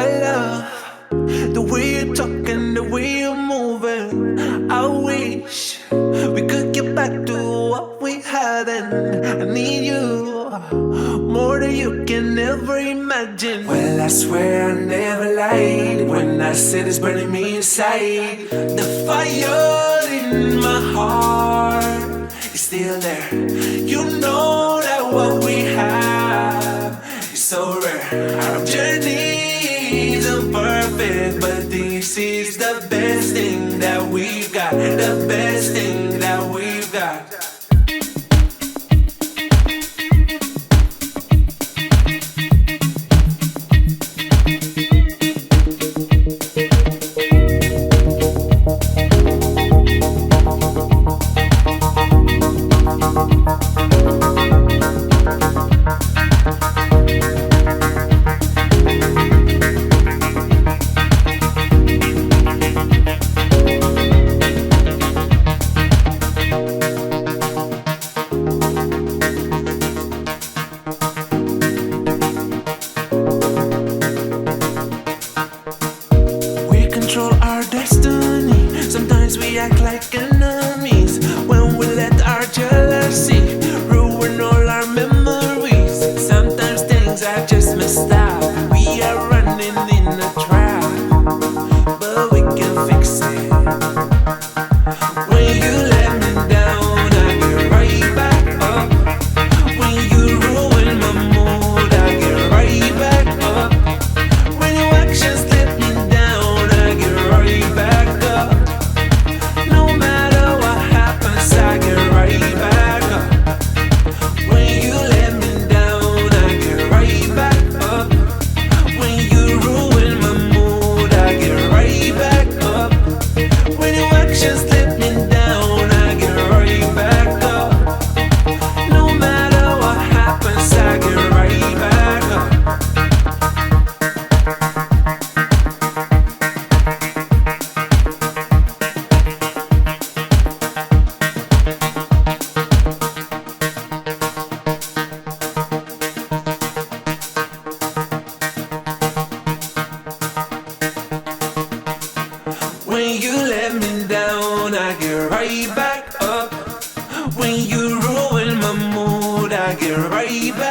I love the way you're talking, the way you're moving. I wish we could get back to what we had, and I need you more than you can ever imagine. Well, I swear I never lied when I said it's burning me inside. The fire in my heart is still there. You know that what we have is so rare. Our journey isn't perfect, but this is the best thing that we've got. The best thing that we've got. Sometimes we act like enemies when we let our jealousy ruin all our memories. Sometimes things are just messed up. We are running in a trap, but we can fix it. When you let me down, I get right back up. When you ruin my mood, I get right back up. When your actions let me down, I get right back up. No matter what happens, I get right back up. When you let me down, I get right back up. When you ruin my mood, I get right back up. When your actions let me down, I get right back up. No matter what happens, I get right back up. When you let me down, I get right back up. When you ruin my mood, I get right back